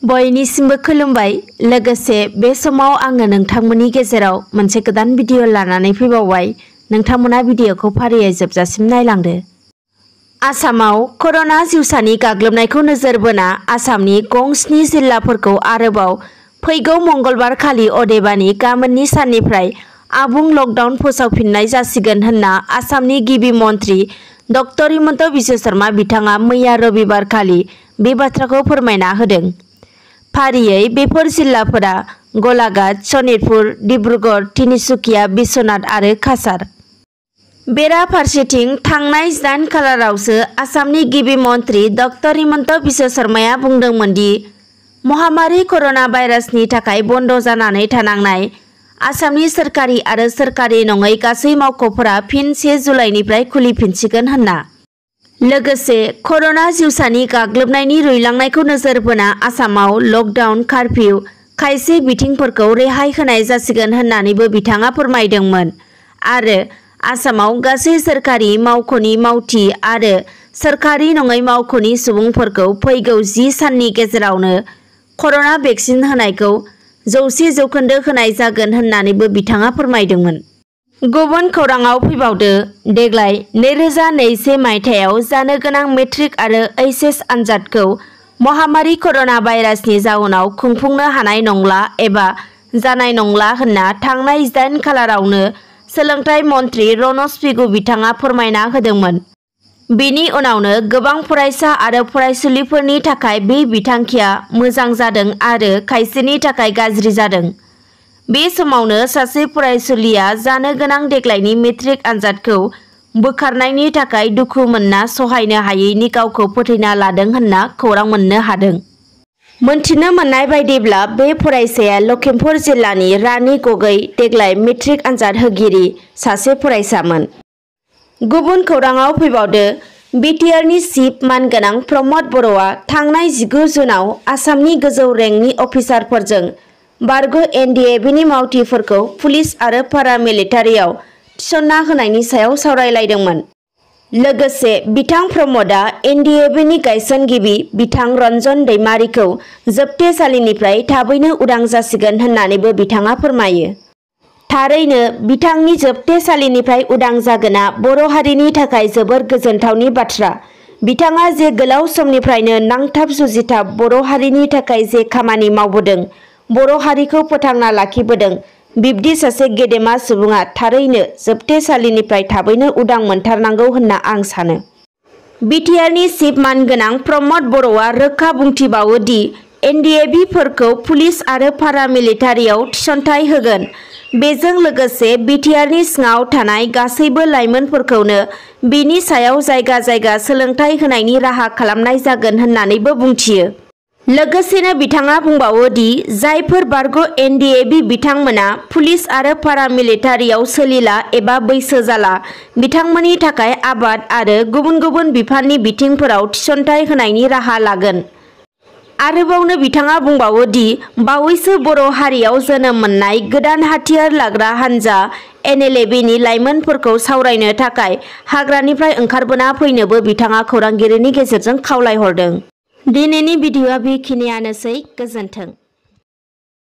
बयनिसिमबो खुलुमबाय। लोगोसे बे समाव आङो नोंथांमोननि गेजेराव मोनसे गोदान भिडिअ लानानै फैबावबाय। नोंथांमोना भिडिअखौ फारियै जोबजासिम नायलांदो। आसामाव कर'ना जिउसानि गाग्लोबनायखौ नोजोर बोना आसामनि गं 7 जिल्लाफोरखौ आरोबाव फैगौ मंगलबार खालि अदेबानि गाबोननि साननिफ्राय आबुं लकडाउन फोसावफिननाय जासिगोन होनना आसामनि गिबि मन्थ्रि डक्टर हिमन्त बिश्व शर्मा बिथाङा मैया रबिबार खालि बे बाथ्राखौ फोरमायना होदों। फारियै बेफोर जिल्लाफोरा गलाघाट, सनितपुर, डिब्रुगड़, तिनिसुकिया, बिश्वनाथ आरो काछार। बेराफारसेथिं थांनाय 8 खालारावसो आसामनि गिबि मन्थ्रि डक्टर हिमन्त बिश्व शर्माया बुंदोंमोन दि महामारी कर'ना भाइरासनि थाखाय बन्द जानानै थानांनाय आसामनि सोरखारि आरो सोरखारि नङै गासै मावख'फोरा फिन 1 जुलाइनिफ्राय खुलिफिनसिगोन होनना। लोगोसे कर'ना जिउसानि गाग्लोबनायनि रुइलांनायखौ नोजोर बोना आसामाव लकडाउन, कार्फिउ, खायसे बिथिंफोरखौ रेहाय होनाय जासिगोन होननानैबो बिथाङा फोरमायदोंमोन आरो आसामाव गासै सोरखारि मावख'नि मावथि आरो सोरखारि नङै मावख'नि सुबुंफोरखौ फैगौ 10 साननि गेजेरावनो कर'ना भेक्सिन होनायखौ 100% होनाय जागोन होननानैबो बिथाङा फोरमायदोंमोन। गुबुन खौराङाव फैबावदो। देग्लाय 2021 मायथाइयाव जानो गोनां मेट्रिक आरो एचएस आनजादखौ महामारी कर'ना भाइरासनि जाउनाव खुंफुंनो हानाय नंला एबा जानाय नंला होनना थांनाय 8 खालारावनो सोलोंथाइ मन्थ्रि रनज पेगु बिथाङा फोरमायना होदोंमोन। बेनि उनावनो गोबां फरायसा आरो फरायसुलिफोरनि थाखाय बे बिथांखिया मोजां जादों आरो खायसेनि थाखाय गाज्रि जादों। बे समावनो सासे फरायसुलिया जानो गोनां देग्लायनि मेट्रिक आनजादखौ बोखारनायनि थाखाय दुखु मोनना सहायनो हायैनि गावखौ फोथैना लादों होनना खौरां मोननो हादों। मोनथिनो मोननाय बायदिब्ला बे फरायसाया लखिमपुर जिल्लानि रानि गगै देग्लाय मेट्रिक आनजाद होगिरि सासे फरायसामोन। गुबुन खौराङाव फैबावदो। बिटिआरनि चिफ मानगोनां प्रमद बर'आ थांनाय 19 जुनाव आसामनि गोजौ रेंकनि अफिसारफोरजों बारग' एनडिएबिनि मावथिफोरखौ पुलिस आरो पारामिलिटारियाव थिसनना होनायनि सायाव सावरायलायदोंमोन। लोगोसे बिथां प्रमदआ एनडिएबिनि गायसनगिरि बिथां रन्जन दैमारीखौ जोबथेसालिनिफ्राय थाबैनो उदां जासिगोन होननानैबो बिथाङा फोरमायो। थारैनो बिथांनि जोबथेसालिनिफ्राय उदां जागोना बर' हारिनि थाखाय जोबोर गोजोनथावनि बाथ्रा। बिथाङा जे गोलाव समनिफ्रायनो नांथाब जुजिथाब बर' हारिनि थाखाय जे खामानि मावबोदों, बर' हारिखौ फोथांना लाखिबोदों, बिब्दि सासे गेदेमा सुबुङा थारैनो जोबथेसालिनिफ्राय थाबैनो उदां मोनथारनांगौ होनना आं सानो। बिटिआरनि चिफ मानगोनां प्रमद बर'आ रोखा बुंथिबावो दि एनडिएबिफोरखौ पुलिस आरो पारामिलिटारियाव थिसनथाइ होगोन। बेजों लोगोसे बिटिआरनि सिङाव थानाय गासैबो लाइमोनफोरखौनो बेनि सायाव जायगा जायगा सोलोंथाइ होनायनि राहा खालामनाय जागोन होननानैबो बुंथियो। लोगोसेनो बिथाङा बुंबावो दि जायफोर बारग' एनडिएबि बिथांमोना पुलिस आरो पारामिलिटारियाव सोलिला एबा बैसो जाला, बिथांमोननि थाखाय आबाद आरो गुबुन गुबुन बिफाननि बिथिंफोराव थिसनथाइ होनायनि राहा लागोन। आरोबावनो बिथाङा बुंबावो दि बावैसो बर' हारियाव जोनोम मोननाय गोदान हाथियार लाग्रा हानजा एनएलएबिनि लाइमोनफोरखौ सावरायनो थाखाय हाग्रानिफ्राय ओंखारबोना फैनोबो बिथाङा खौरांगिरिनि गेजेरजों खावलायहरदों। दिनैनि भिडिअआ बेखिनियानोसै। गोजोन्थों।